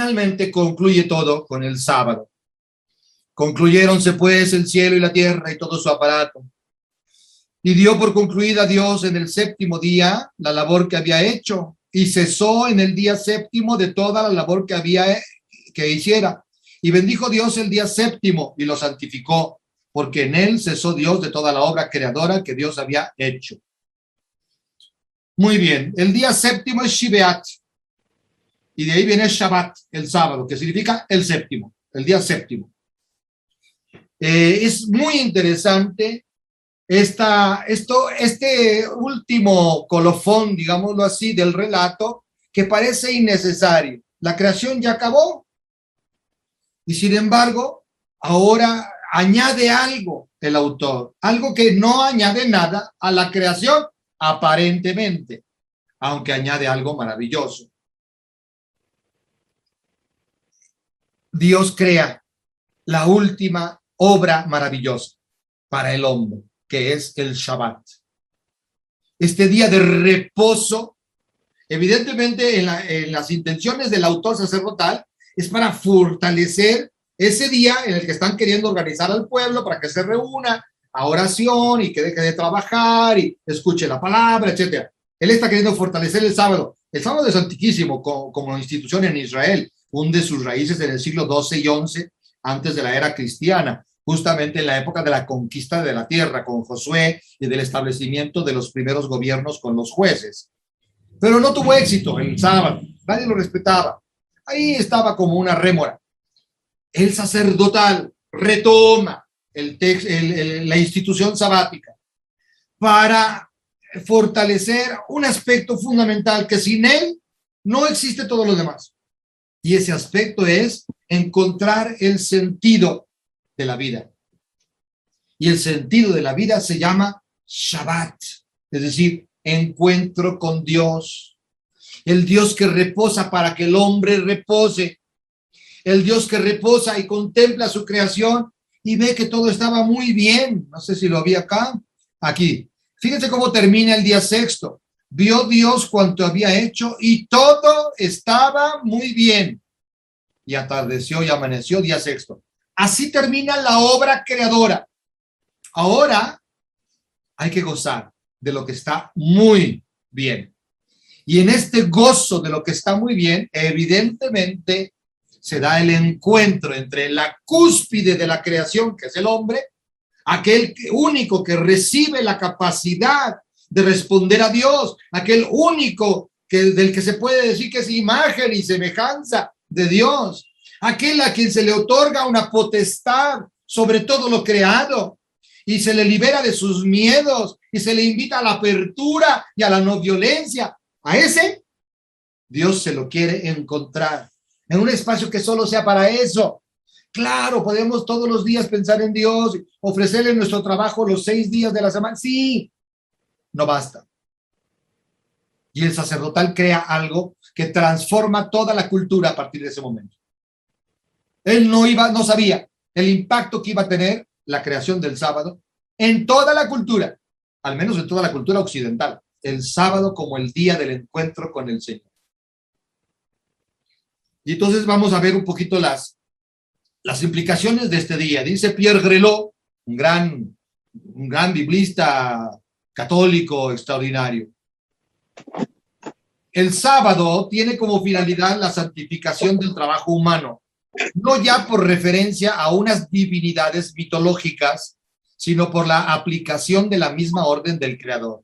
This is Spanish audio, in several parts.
finalmente concluye todo con el sábado. Concluyéronse pues el cielo y la tierra y todo su aparato. Y dio por concluida Dios en el séptimo día la labor que había hecho, y cesó en el día séptimo de toda la labor que hiciera. Y bendijo Dios el día séptimo y lo santificó, porque en él cesó Dios de toda la obra creadora que Dios había hecho. Muy bien, el día séptimo es Shibeat, y de ahí viene Shabbat, el sábado, que significa el séptimo, el día séptimo. Es muy interesante este último colofón, digámoslo así, del relato, que parece innecesario. La creación ya acabó, y sin embargo, ahora añade algo el autor, algo que no añade nada a la creación, aparentemente, aunque añade algo maravilloso. Dios crea la última obra maravillosa para el hombre, que es el Shabbat. Este día de reposo, evidentemente en las intenciones del autor sacerdotal, es para fortalecer ese día en el que están queriendo organizar al pueblo para que se reúna a oración y que deje de trabajar y escuche la palabra, etc. Él está queriendo fortalecer el sábado. El sábado es antiquísimo como institución en Israel, hunde sus raíces en el siglo XII y XI antes de la era cristiana, justamente en la época de la conquista de la tierra con Josué y del establecimiento de los primeros gobiernos con los jueces. Pero no tuvo éxito el sábado, nadie lo respetaba. Ahí estaba como una rémora. El sacerdotal retoma la institución sabática para fortalecer un aspecto fundamental que sin él no existe todo lo demás. Y ese aspecto es encontrar el sentido de la vida. Y el sentido de la vida se llama Shabbat, es decir, encuentro con Dios. El Dios que reposa para que el hombre repose. El Dios que reposa y contempla su creación y ve que todo estaba muy bien. No sé si lo vi acá. Aquí. Fíjense cómo termina el día sexto. Vio Dios cuanto había hecho y todo estaba muy bien. Y atardeció y amaneció día sexto. Así termina la obra creadora. Ahora hay que gozar de lo que está muy bien. Y en este gozo de lo que está muy bien, evidentemente se da el encuentro entre la cúspide de la creación, que es el hombre, aquel único que recibe la capacidad de responder a Dios, aquel único del que se puede decir que es imagen y semejanza de Dios, aquel a quien se le otorga una potestad sobre todo lo creado y se le libera de sus miedos y se le invita a la apertura y a la no violencia. A ese Dios se lo quiere encontrar en un espacio que solo sea para eso. Claro, podemos todos los días pensar en Dios, ofrecerle nuestro trabajo los 6 días de la semana. Sí, no basta. Y el sacerdotal crea algo que transforma toda la cultura a partir de ese momento. Él no sabía el impacto que iba a tener la creación del sábado en toda la cultura, al menos en toda la cultura occidental. El sábado como el día del encuentro con el Señor. Y entonces vamos a ver un poquito las implicaciones de este día. Dice Pierre Grelot, un gran biblista católico extraordinario. El sábado tiene como finalidad la santificación del trabajo humano, no ya por referencia a unas divinidades mitológicas, sino por la aplicación de la misma orden del Creador.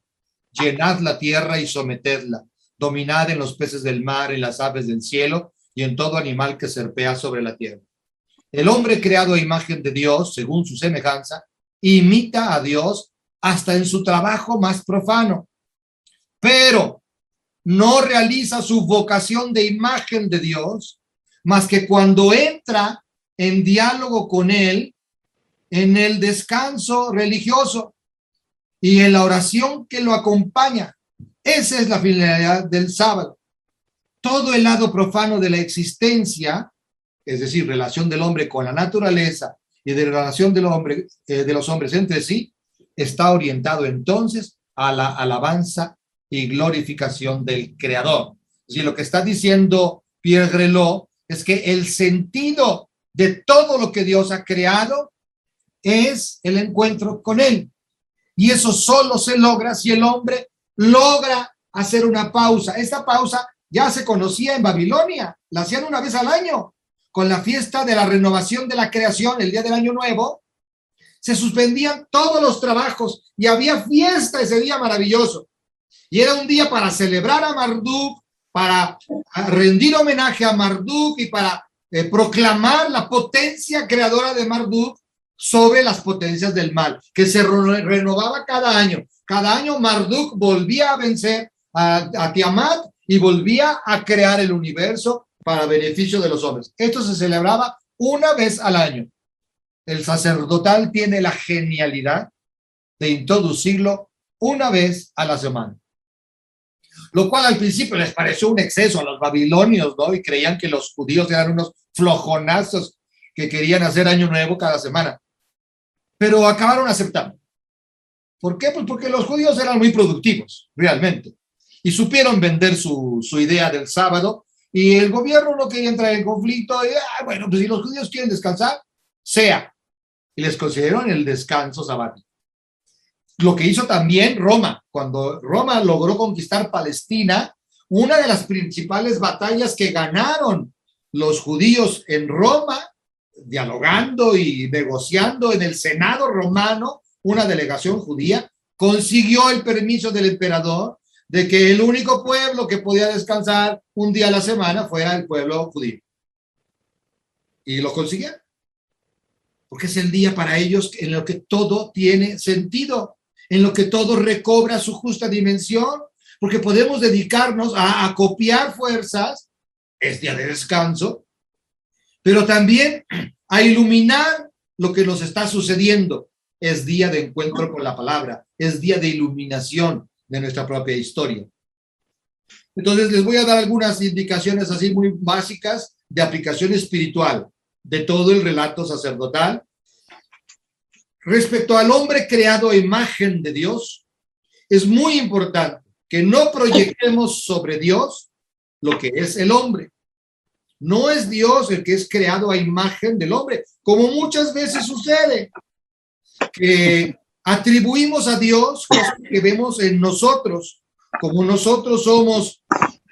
Llenad la tierra y sometedla, dominad en los peces del mar, en las aves del cielo y en todo animal que serpea sobre la tierra. El hombre creado a imagen de Dios, según su semejanza, imita a Dios hasta en su trabajo más profano, pero no realiza su vocación de imagen de Dios más que cuando entra en diálogo con Él en el descanso religioso y en la oración que lo acompaña. Esa es la finalidad del sábado. Todo el lado profano de la existencia, es decir, relación del hombre con la naturaleza y de la relación del hombre, de los hombres entre sí, está orientado entonces a la alabanza y glorificación del Creador. Es decir, lo que está diciendo Pierre Grelot es que el sentido de todo lo que Dios ha creado es el encuentro con Él. Y eso solo se logra si el hombre logra hacer una pausa. Esta pausa ya se conocía en Babilonia, la hacían una vez al año, con la fiesta de la renovación de la creación, el día del año nuevo. Se suspendían todos los trabajos y había fiesta ese día maravilloso. Y era un día para celebrar a Marduk, para rendir homenaje a Marduk y para proclamar la potencia creadora de Marduk sobre las potencias del mal, que se renovaba cada año. Cada año Marduk volvía a vencer a Tiamat y volvía a crear el universo para beneficio de los hombres. Esto se celebraba una vez al año. El sacerdotal tiene la genialidad de introducirlo una vez a la semana. Lo cual al principio les pareció un exceso a los babilonios, ¿no? Y creían que los judíos eran unos flojonazos que querían hacer año nuevo cada semana. Pero acabaron aceptando. ¿Por qué? Pues porque los judíos eran muy productivos, realmente. Y supieron vender su idea del sábado. Y el gobierno no quería entrar en conflicto. Y, bueno, pues si los judíos quieren descansar, sea. Y les concedieron el descanso sabático. Lo que hizo también Roma. Cuando Roma logró conquistar Palestina, una de las principales batallas que ganaron los judíos en Roma, dialogando y negociando en el Senado romano, una delegación judía consiguió el permiso del emperador de que el único pueblo que podía descansar un día a la semana fuera el pueblo judío. Y lo consiguieron. Porque es el día para ellos en lo que todo tiene sentido, en lo que todo recobra su justa dimensión, porque podemos dedicarnos a copiar fuerzas, es día de descanso, pero también a iluminar lo que nos está sucediendo. Es día de encuentro con la palabra, es día de iluminación de nuestra propia historia. Entonces les voy a dar algunas indicaciones así muy básicas de aplicación espiritual de todo el relato sacerdotal. Respecto al hombre creado a imagen de Dios, es muy importante que no proyectemos sobre Dios lo que es el hombre. No es Dios el que es creado a imagen del hombre, como muchas veces sucede, que atribuimos a Dios cosas que vemos en nosotros, como nosotros somos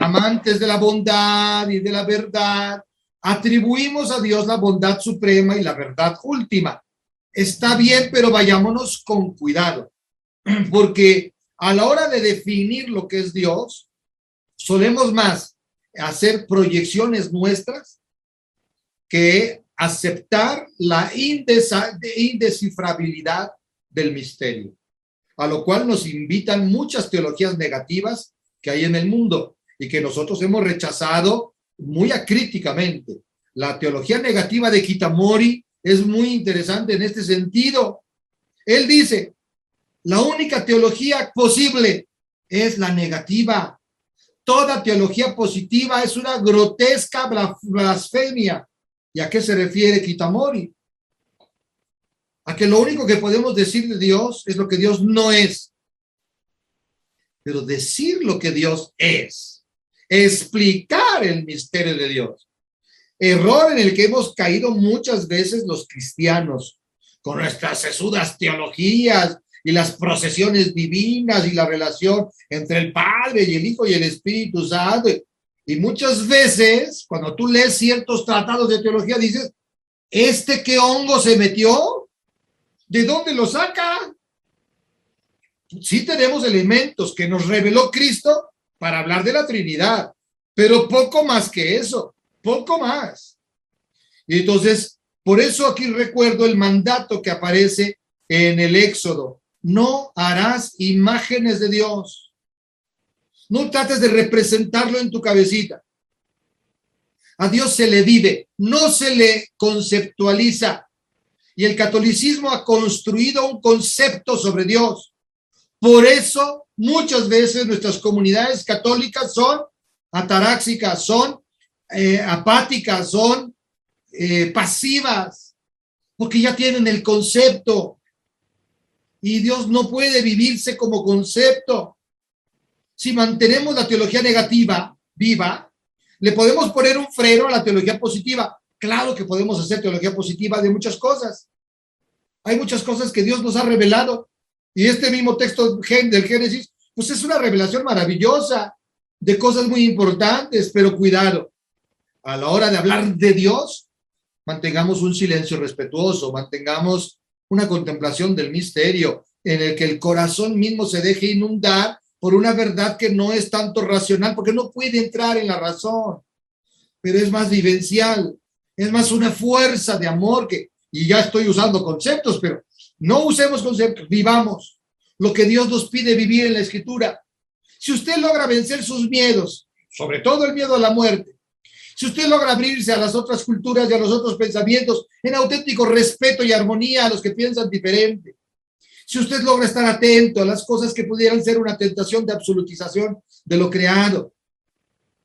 amantes de la bondad y de la verdad, atribuimos a Dios la bondad suprema y la verdad última. Está bien, pero vayámonos con cuidado, porque a la hora de definir lo que es Dios, solemos más hacer proyecciones nuestras que aceptar la indescifrabilidad del misterio, a lo cual nos invitan muchas teologías negativas que hay en el mundo y que nosotros hemos rechazado muy acríticamente. La teología negativa de Kitamori es muy interesante en este sentido. Él dice, la única teología posible es la negativa. Toda teología positiva es una grotesca blasfemia. ¿Y a qué se refiere Kitamori? A que lo único que podemos decir de Dios es lo que Dios no es. Pero decir lo que Dios es, explicar el misterio de Dios. Error en el que hemos caído muchas veces los cristianos, con nuestras sesudas teologías y las procesiones divinas y la relación entre el Padre y el Hijo y el Espíritu Santo. Y muchas veces, cuando tú lees ciertos tratados de teología, dices, ¿este qué hongo se metió? ¿De dónde lo saca? Sí tenemos elementos que nos reveló Cristo para hablar de la Trinidad, pero poco más que eso, poco más. Y entonces, por eso aquí recuerdo el mandato que aparece en el Éxodo. No harás imágenes de Dios. No trates de representarlo en tu cabecita. A Dios se le vive, no se le conceptualiza. Y el catolicismo ha construido un concepto sobre Dios. Por eso, muchas veces nuestras comunidades católicas son ataráxicas, son apáticas, son pasivas, porque ya tienen el concepto. Y Dios no puede vivirse como concepto. Si mantenemos la teología negativa viva, ¿Le podemos poner un freno a la teología positiva? Claro que podemos hacer teología positiva de muchas cosas. Hay muchas cosas que Dios nos ha revelado. Y este mismo texto del Génesis, pues es una revelación maravillosa de cosas muy importantes, pero cuidado. A la hora de hablar de Dios, mantengamos un silencio respetuoso, mantengamos una contemplación del misterio en el que el corazón mismo se deje inundar por una verdad que no es tanto racional, porque no puede entrar en la razón, pero es más vivencial, es más una fuerza de amor y ya estoy usando conceptos, pero no usemos conceptos, vivamos lo que Dios nos pide vivir en la Escritura. Si usted logra vencer sus miedos, sobre todo el miedo a la muerte, si usted logra abrirse a las otras culturas y a los otros pensamientos en auténtico respeto y armonía a los que piensan diferente, si usted logra estar atento a las cosas que pudieran ser una tentación de absolutización de lo creado,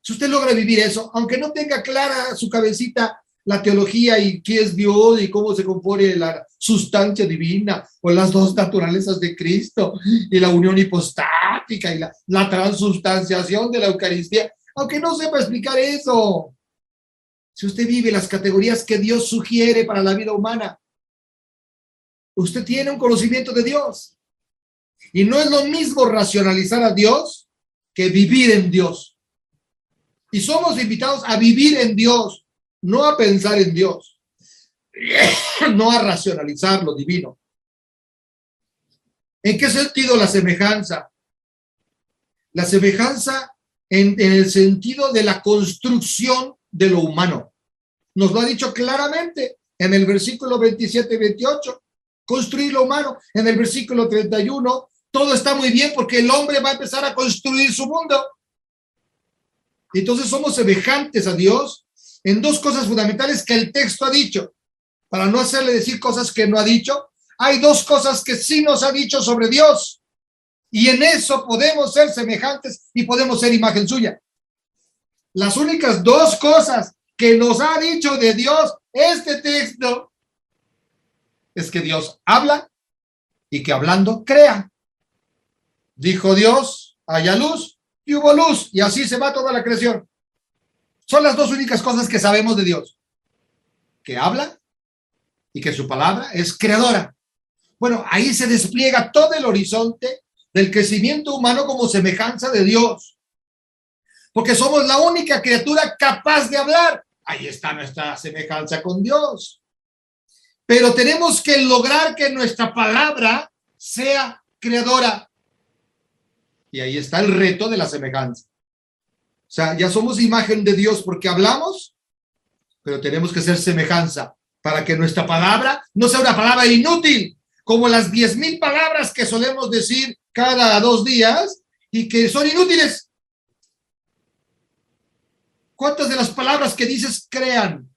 si usted logra vivir eso, aunque no tenga clara su cabecita la teología y qué es Dios y cómo se compone la sustancia divina o las dos naturalezas de Cristo y la unión hipostática y la transubstanciación de la Eucaristía, aunque no sepa explicar eso, si usted vive las categorías que Dios sugiere para la vida humana, usted tiene un conocimiento de Dios. Y no es lo mismo racionalizar a Dios que vivir en Dios. Y somos invitados a vivir en Dios, no a pensar en Dios, no a racionalizar lo divino. ¿En qué sentido la semejanza? La semejanza en el sentido de la construcción de lo humano. Nos lo ha dicho claramente en el versículo 27 y 28. Construir lo humano. En el versículo 31, todo está muy bien porque el hombre va a empezar a construir su mundo. Entonces somos semejantes a Dios en dos cosas fundamentales que el texto ha dicho. Para no hacerle decir cosas que no ha dicho, hay dos cosas que sí nos ha dicho sobre Dios. Y en eso podemos ser semejantes y podemos ser imagen suya. Las únicas dos cosas que nos ha dicho de Dios este texto es que Dios habla y que hablando crea. Dijo Dios, haya luz, y hubo luz, y así se va toda la creación. Son las dos únicas cosas que sabemos de Dios, que habla y que su palabra es creadora. Bueno, ahí se despliega todo el horizonte del crecimiento humano como semejanza de Dios, porque somos la única criatura capaz de hablar. Ahí está nuestra semejanza con Dios. Pero tenemos que lograr que nuestra palabra sea creadora. Y ahí está el reto de la semejanza. O sea, ya somos imagen de Dios porque hablamos, pero tenemos que ser semejanza para que nuestra palabra no sea una palabra inútil, como las 10,000 palabras que solemos decir cada 2 días y que son inútiles. ¿Cuántas de las palabras que dices crean,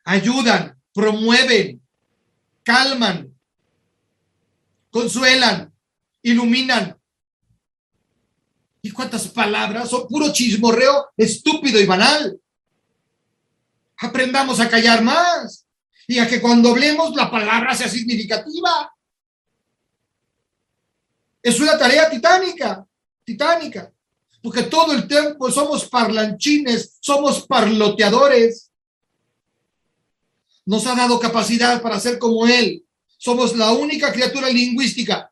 ayudan, promueven, calman, consuelan, iluminan? ¿Y cuántas palabras son puro chismorreo estúpido y banal? Aprendamos a callar más y a que cuando hablemos la palabra sea significativa. Es una tarea titánica, porque todo el tiempo somos parlanchines, somos parloteadores. Nos ha dado capacidad para ser como Él. Somos la única criatura lingüística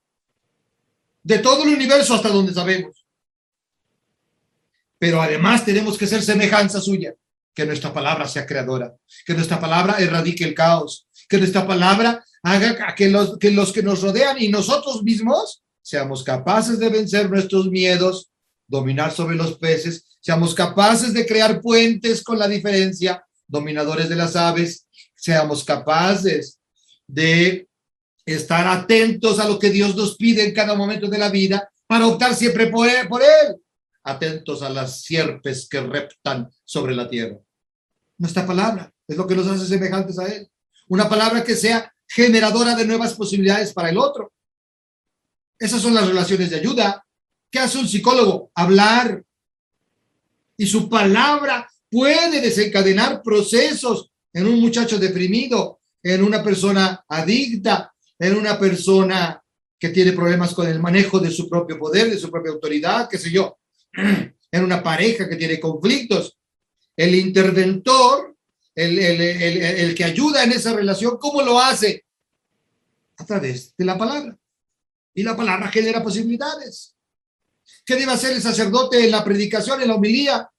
de todo el universo hasta donde sabemos. Pero además tenemos que ser semejanza suya, que nuestra palabra sea creadora, que nuestra palabra erradique el caos, que nuestra palabra haga que los que nos rodean y nosotros mismos seamos capaces de vencer nuestros miedos, dominar sobre los peces, seamos capaces de crear puentes con la diferencia, dominadores de las aves, seamos capaces de estar atentos a lo que Dios nos pide en cada momento de la vida para optar siempre por él. Atentos a las sierpes que reptan sobre la tierra. Nuestra palabra es lo que nos hace semejantes a Él. Una palabra que sea generadora de nuevas posibilidades para el otro. Esas son las relaciones de ayuda. ¿Qué hace un psicólogo? Hablar. Y su palabra puede desencadenar procesos en un muchacho deprimido, en una persona adicta, en una persona que tiene problemas con el manejo de su propio poder, de su propia autoridad, qué sé yo. en una pareja que tiene conflictos. El interventor, el que ayuda en esa relación, ¿cómo lo hace? A través de la palabra. Y la palabra genera posibilidades. ¿Qué debe hacer el sacerdote en la predicación, en la homilía?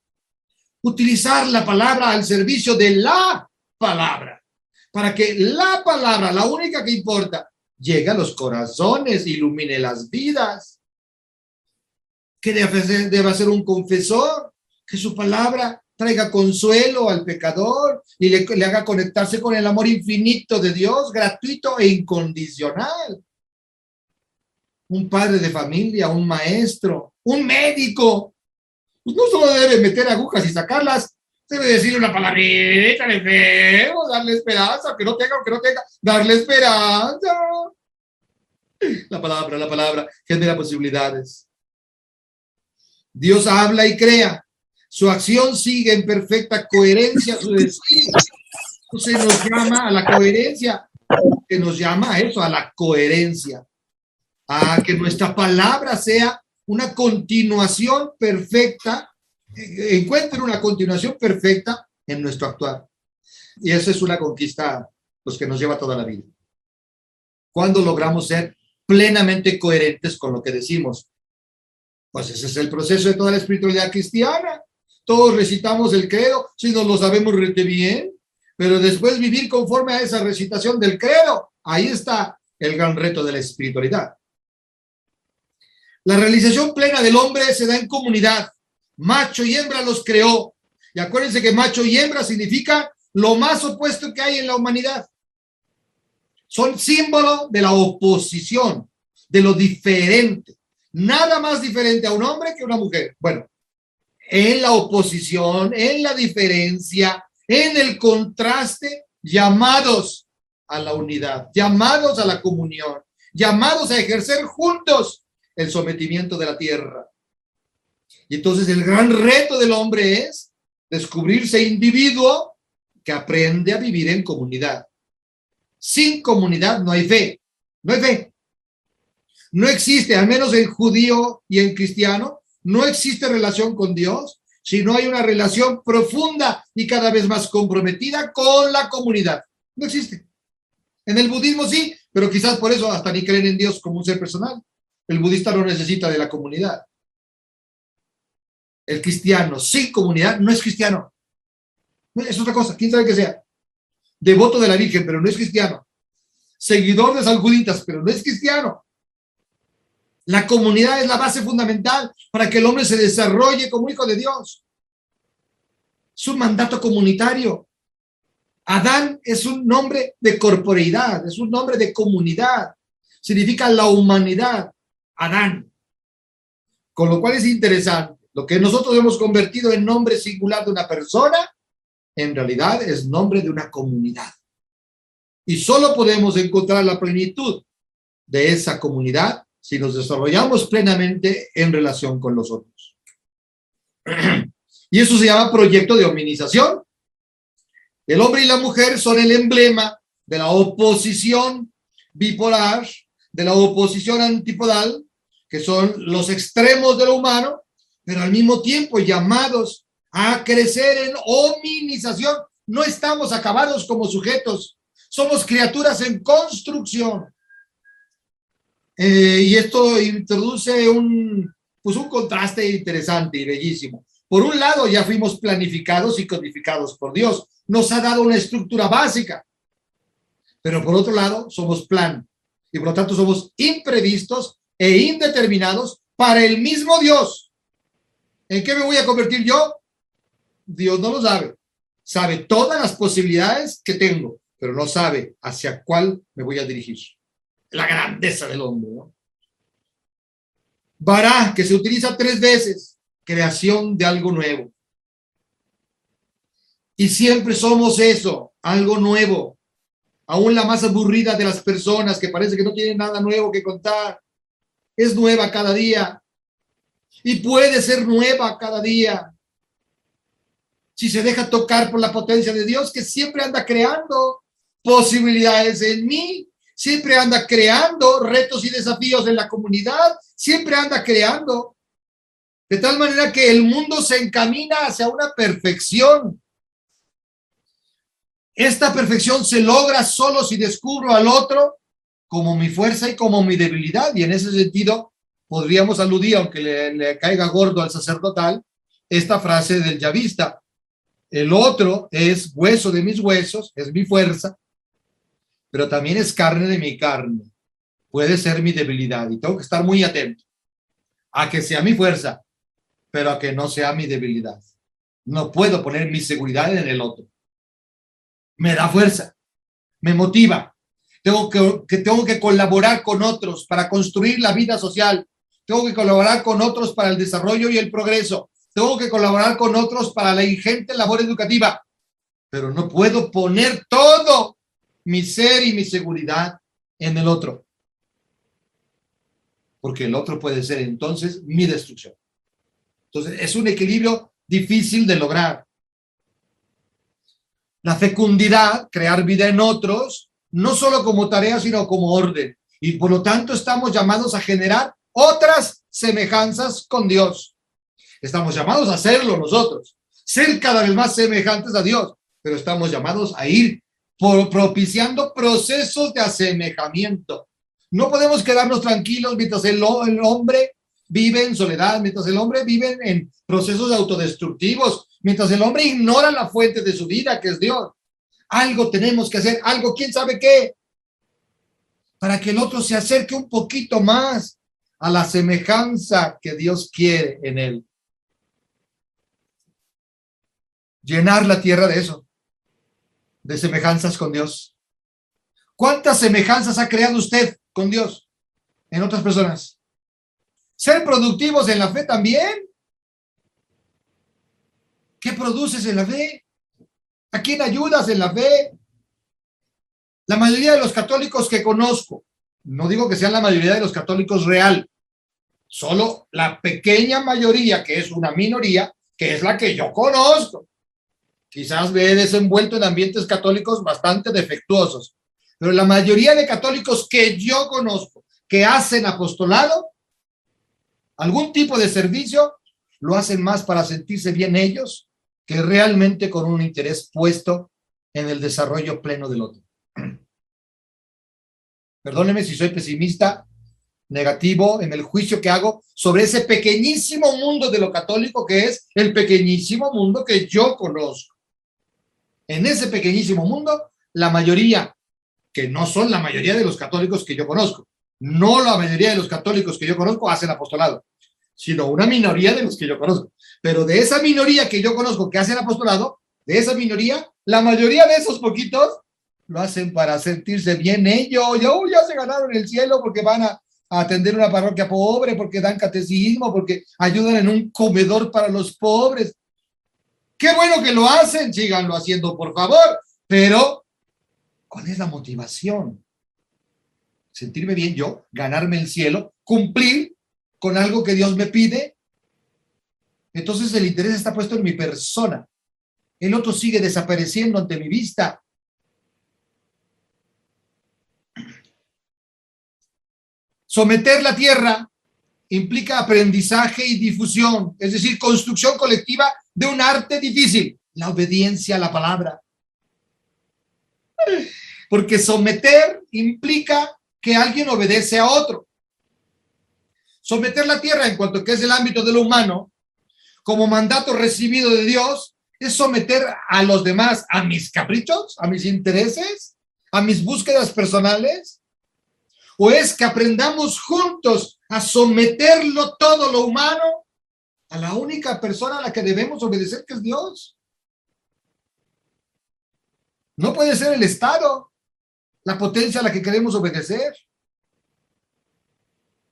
Utilizar la palabra al servicio de la palabra, para que la palabra, la única que importa, llegue a los corazones, ilumine las vidas. ¿Qué debe hacer un confesor? Que su palabra traiga consuelo al pecador y le haga conectarse con el amor infinito de Dios, gratuito e incondicional. Un padre de familia, un maestro, un médico, pues no solo debe meter agujas y sacarlas, debe decirle una palabrita al enfermo, darle esperanza, aunque no tenga, darle esperanza. La palabra genera posibilidades. Dios habla y crea. Su acción sigue en perfecta coherencia a su destino. Entonces nos llama a la coherencia, que nos llama a eso, a la coherencia, a que nuestra palabra sea una continuación perfecta, encuentre una continuación perfecta en nuestro actuar. Y esa es una conquista pues, que nos lleva toda la vida. Cuando logramos ser plenamente coherentes con lo que decimos, pues ese es el proceso de toda la espiritualidad cristiana. Todos recitamos el credo, si nos lo sabemos rete bien, pero después vivir conforme a esa recitación del credo, ahí está el gran reto de la espiritualidad. La realización plena del hombre se da en comunidad. Macho y hembra los creó. Y acuérdense que macho y hembra significa lo más opuesto que hay en la humanidad. Son símbolo de la oposición, de lo diferente. Nada más diferente a un hombre que a una mujer. Bueno, en la oposición, en la diferencia, en el contraste, llamados a la unidad, llamados a la comunión, llamados a ejercer juntos el sometimiento de la tierra. Y entonces el gran reto del hombre es descubrirse individuo que aprende a vivir en comunidad. Sin comunidad no hay fe, no hay fe. No existe, al menos en judío y en cristiano, no existe relación con Dios si no hay una relación profunda y cada vez más comprometida con la comunidad. No existe. En el budismo sí, pero quizás por eso hasta ni creen en Dios como un ser personal. El budista no necesita de la comunidad. El cristiano sin comunidad no es cristiano. Es otra cosa, quién sabe que sea. Devoto de la Virgen, pero no es cristiano. Seguidor de San Juditas, pero no es cristiano. La comunidad es la base fundamental para que el hombre se desarrolle como hijo de Dios. Es un mandato comunitario. Adán es un nombre de corporeidad, es un nombre de comunidad. Significa la humanidad. Adán. Con lo cual es interesante. Lo que nosotros hemos convertido en nombre singular de una persona, en realidad es nombre de una comunidad. Y solo podemos encontrar la plenitud de esa comunidad si nos desarrollamos plenamente en relación con los otros. Y eso se llama proyecto de hominización. El hombre y la mujer son el emblema de la oposición bipolar, de la oposición antipodal, que son los extremos de lo humano, pero al mismo tiempo llamados a crecer en hominización. No estamos acabados como sujetos, somos criaturas en construcción. Y esto introduce un contraste interesante y bellísimo. Por un lado, ya fuimos planificados y codificados por Dios. Nos ha dado una estructura básica. Pero por otro lado, somos plan. Y por lo tanto, somos imprevistos e indeterminados para el mismo Dios. ¿En qué me voy a convertir yo? Dios no lo sabe. Sabe todas las posibilidades que tengo, pero no sabe hacia cuál me voy a dirigir. La grandeza del hombre, ¿no? Bará, que se utiliza 3 veces, creación de algo nuevo. Y siempre somos eso, algo nuevo. Aún la más aburrida de las personas que parece que no tienen nada nuevo que contar, es nueva cada día. Y puede ser nueva cada día. Si se deja tocar por la potencia de Dios, que siempre anda creando posibilidades en mí, siempre anda creando retos y desafíos en la comunidad, siempre anda creando. de tal manera que el mundo se encamina hacia una perfección. Esta perfección se logra solo si descubro al otro como mi fuerza y como mi debilidad. Y en ese sentido podríamos aludir, aunque le caiga gordo al sacerdotal, esta frase del yavista: el otro es hueso de mis huesos, es mi fuerza, pero también es carne de mi carne. Puede ser mi debilidad y tengo que estar muy atento a que sea mi fuerza, pero a que no sea mi debilidad. No puedo poner mi seguridad en el otro. Me da fuerza, me motiva. Tengo que colaborar con otros para construir la vida social. Tengo que colaborar con otros para el desarrollo y el progreso. Tengo que colaborar con otros para la ingente labor educativa. Pero no puedo poner todo mi ser y mi seguridad en el otro. Porque el otro puede ser entonces mi destrucción. Entonces es un equilibrio difícil de lograr. La fecundidad, crear vida en otros, no solo como tarea, sino como orden. Y por lo tanto estamos llamados a generar otras semejanzas con Dios. Estamos llamados a hacerlo nosotros, ser cada vez más semejantes a Dios, pero estamos llamados a ir propiciando procesos de asemejamiento. No podemos quedarnos tranquilos mientras el hombre vive en soledad, mientras el hombre vive en procesos autodestructivos, mientras el hombre ignora la fuente de su vida, que es Dios. Algo tenemos que hacer, algo, quién sabe qué, para que el otro se acerque un poquito más a la semejanza que Dios quiere en él. Llenar la tierra de eso, de semejanzas con Dios. ¿Cuántas semejanzas ha creado usted con Dios en otras personas? Ser productivos en la fe también. ¿Qué produces en la fe? ¿A quién ayudas en la fe? La mayoría de los católicos que conozco, no digo que sean la mayoría de los católicos real, solo la pequeña mayoría, que es una minoría, que es la que yo conozco. Quizás me he desenvuelto en ambientes católicos bastante defectuosos, pero la mayoría de católicos que yo conozco, que hacen apostolado, algún tipo de servicio, lo hacen más para sentirse bien ellos que realmente con un interés puesto en el desarrollo pleno del otro. Perdóneme si soy pesimista, negativo en el juicio que hago sobre ese pequeñísimo mundo de lo católico que es el pequeñísimo mundo que yo conozco. En ese pequeñísimo mundo, la mayoría, que no son la mayoría de los católicos que yo conozco, no la mayoría de los católicos que yo conozco hacen apostolado, sino una minoría de los que yo conozco. Pero de esa minoría que yo conozco que hacen apostolado, de esa minoría, la mayoría de esos poquitos lo hacen para sentirse bien ellos. Ya se ganaron el cielo porque van a atender una parroquia pobre, porque dan catecismo, porque ayudan en un comedor para los pobres. Qué bueno que lo hacen, síganlo haciendo, por favor. Pero, ¿cuál es la motivación? Sentirme bien yo, ganarme el cielo, cumplir con algo que Dios me pide. Entonces el interés está puesto en mi persona. El otro sigue desapareciendo ante mi vista. Someter la tierra implica aprendizaje y difusión, es decir, construcción colectiva de un arte difícil, la obediencia a la palabra. Porque someter implica que alguien obedece a otro. Someter la tierra, en cuanto que es el ámbito de lo humano, como mandato recibido de Dios, es someter a los demás a mis caprichos, a mis intereses, a mis búsquedas personales. ¿O es que aprendamos juntos a someterlo todo lo humano a la única persona a la que debemos obedecer, que es Dios? No puede ser el Estado la potencia a la que queremos obedecer.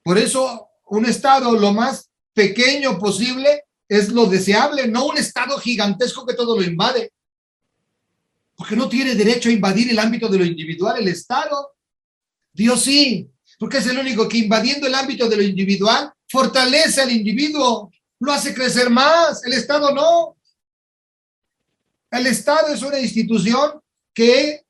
Por eso, un Estado lo más pequeño posible es lo deseable, no un Estado gigantesco que todo lo invade. Porque no tiene derecho a invadir el ámbito de lo individual el Estado. Dios sí, porque es el único que invadiendo el ámbito de lo individual fortalece al individuo, lo hace crecer más. El Estado no. El Estado es una institución que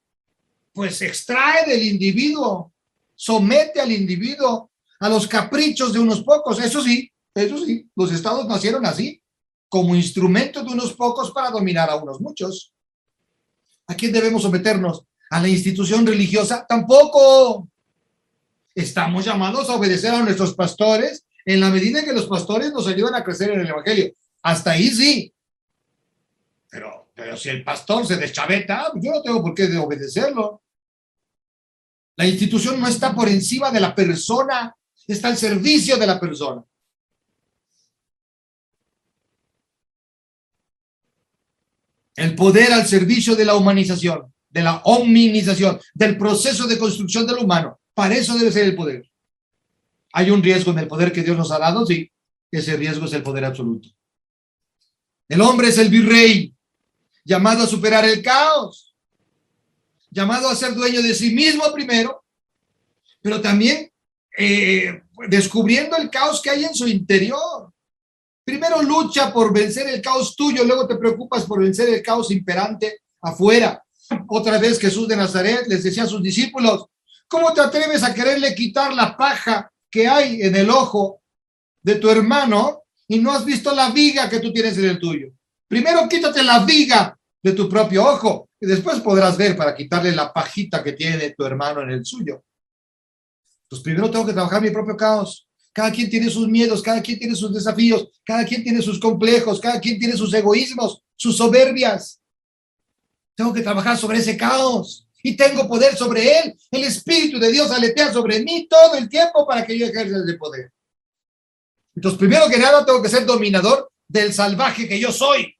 pues extrae del individuo, somete al individuo a los caprichos de unos pocos. Eso sí, Eso sí, los estados nacieron así, como instrumento de unos pocos para dominar a unos muchos. ¿A quién debemos someternos? ¿A la institución religiosa? Tampoco. Estamos llamados a obedecer a nuestros pastores en la medida en que los pastores nos ayudan a crecer en el evangelio. Hasta ahí sí. Pero si el pastor se deschaveta, yo no tengo por qué obedecerlo. La institución no está por encima de la persona, está al servicio de la persona. El poder al servicio de la humanización, de la hominización, del proceso de construcción del humano. Para eso debe ser el poder. ¿Hay un riesgo en el poder que Dios nos ha dado? Sí, ese riesgo es el poder absoluto. El hombre es el virrey, llamado a superar el caos, llamado a ser dueño de sí mismo primero, pero también descubriendo el caos que hay en su interior. Primero lucha por vencer el caos tuyo, luego te preocupas por vencer el caos imperante afuera. Otra vez Jesús de Nazaret les decía a sus discípulos, ¿cómo te atreves a quererle quitar la paja que hay en el ojo de tu hermano y no has visto la viga que tú tienes en el tuyo? Primero quítate la viga de tu propio ojo y después podrás ver para quitarle la pajita que tiene tu hermano en el suyo. Pues primero tengo que trabajar mi propio caos. Cada quien tiene sus miedos, cada quien tiene sus desafíos, cada quien tiene sus complejos, cada quien tiene sus egoísmos, sus soberbias. Tengo que trabajar sobre ese caos y tengo poder sobre él. El Espíritu de Dios aletea sobre mí todo el tiempo para que yo ejerza ese poder. Entonces, primero que nada, tengo que ser dominador del salvaje que yo soy.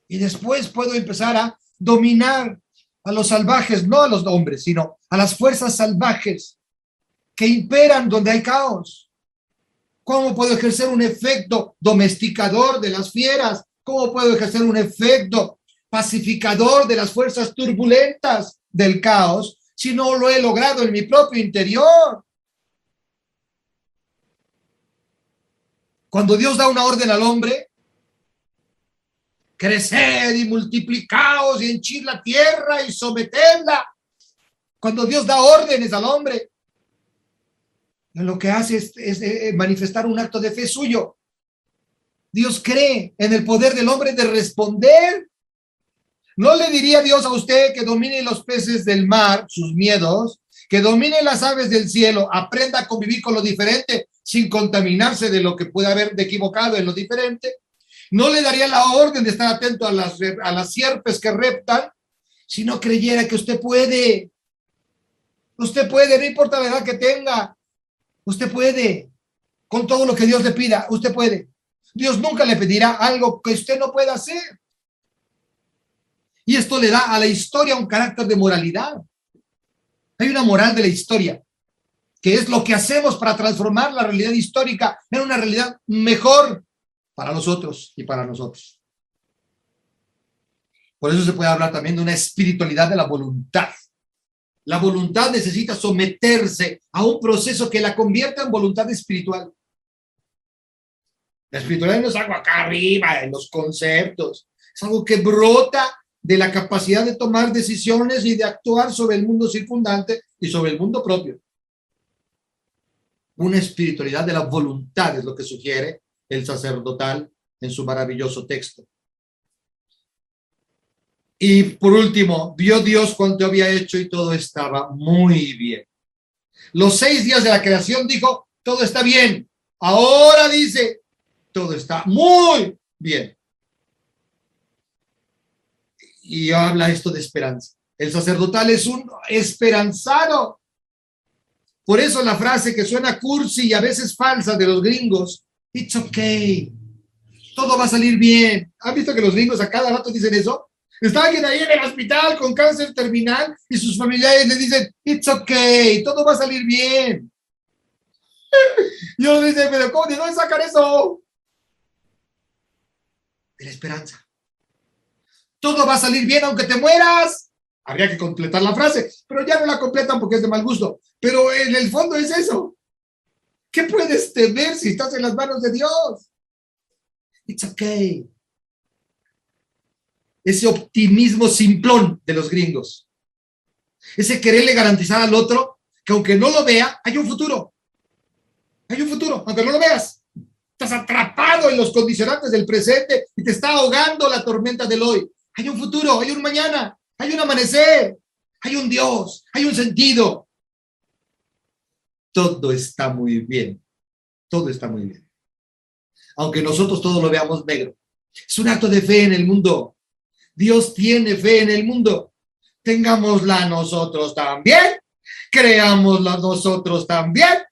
Y después puedo empezar a dominar a los salvajes, no a los hombres, sino a las fuerzas salvajes que imperan donde hay caos. ¿Cómo puedo ejercer un efecto domesticador de las fieras? ¿Cómo puedo ejercer un efecto pacificador de las fuerzas turbulentas del caos si no lo he logrado en mi propio interior? Cuando Dios da una orden al hombre, creced y multiplicaos y henchid la tierra y sometedla. Cuando Dios da órdenes al hombre, lo que hace es manifestar un acto de fe suyo. Dios cree en el poder del hombre de responder. No le diría Dios a usted que domine los peces del mar, sus miedos, que domine las aves del cielo, aprenda a convivir con lo diferente sin contaminarse de lo que puede haber de equivocado en lo diferente. No le daría la orden de estar atento a las sierpes que reptan si no creyera que usted puede. Usted puede, no importa la edad que tenga. Usted puede, con todo lo que Dios le pida, usted puede. Dios nunca le pedirá algo que usted no pueda hacer. Y esto le da a la historia un carácter de moralidad. Hay una moral de la historia, que es lo que hacemos para transformar la realidad histórica en una realidad mejor para los otros y para nosotros. Por eso se puede hablar también de una espiritualidad de la voluntad. La voluntad necesita someterse a un proceso que la convierta en voluntad espiritual. La espiritualidad no es algo acá arriba, en los conceptos. Es algo que brota de la capacidad de tomar decisiones y de actuar sobre el mundo circundante y sobre el mundo propio. Una espiritualidad de la voluntad es lo que sugiere el sacerdotal en su maravilloso texto. Y por último, vio Dios cuanto había hecho y todo estaba muy bien. Los 6 días de la creación dijo, todo está bien. Ahora dice, todo está muy bien. Y habla esto de esperanza. El sacerdotal es un esperanzado. Por eso la frase que suena cursi y a veces falsa de los gringos, it's okay, todo va a salir bien. ¿Han visto que los gringos a cada rato dicen eso? Está alguien ahí en el hospital con cáncer terminal y sus familiares le dicen, it's okay, todo va a salir bien. Y uno dice, pero ¿cómo? ¿De dónde sacar eso? De la esperanza. Todo va a salir bien aunque te mueras. Habría que completar la frase, pero ya no la completan porque es de mal gusto. Pero en el fondo es eso. ¿Qué puedes temer si estás en las manos de Dios? It's okay. Ese optimismo simplón de los gringos. Ese quererle garantizar al otro que aunque no lo vea, hay un futuro. Hay un futuro, aunque no lo veas. Estás atrapado en los condicionantes del presente y te está ahogando la tormenta del hoy. Hay un futuro, hay un mañana, hay un amanecer, hay un Dios, hay un sentido. Todo está muy bien. Todo está muy bien. Aunque nosotros todo lo veamos negro. Es un acto de fe en el mundo. Dios tiene fe en el mundo. Tengámosla nosotros también. Creámosla nosotros también.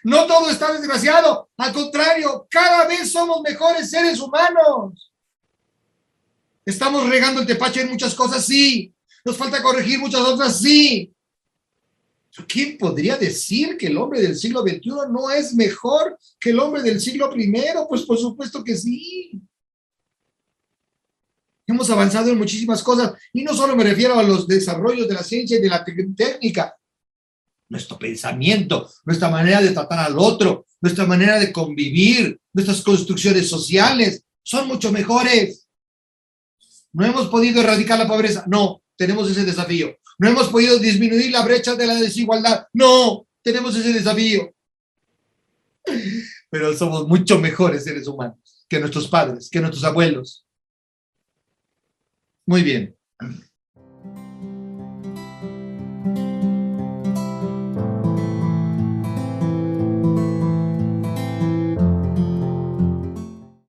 No todo está desgraciado. Al contrario, cada vez somos mejores seres humanos. ¿Estamos regando el tepache en muchas cosas? Sí. ¿Nos falta corregir muchas otras? Sí. ¿Quién podría decir que el hombre del siglo XXI no es mejor que el hombre del siglo I? Pues por supuesto que sí. Hemos avanzado en muchísimas cosas, y no solo me refiero a los desarrollos de la ciencia y de la técnica. Nuestro pensamiento, nuestra manera de tratar al otro, nuestra manera de convivir, nuestras construcciones sociales son mucho mejores. ¿No hemos podido erradicar la pobreza? No, tenemos ese desafío. ¿No hemos podido disminuir la brecha de la desigualdad? No, tenemos ese desafío. Pero somos mucho mejores seres humanos que nuestros padres, que nuestros abuelos. Muy bien.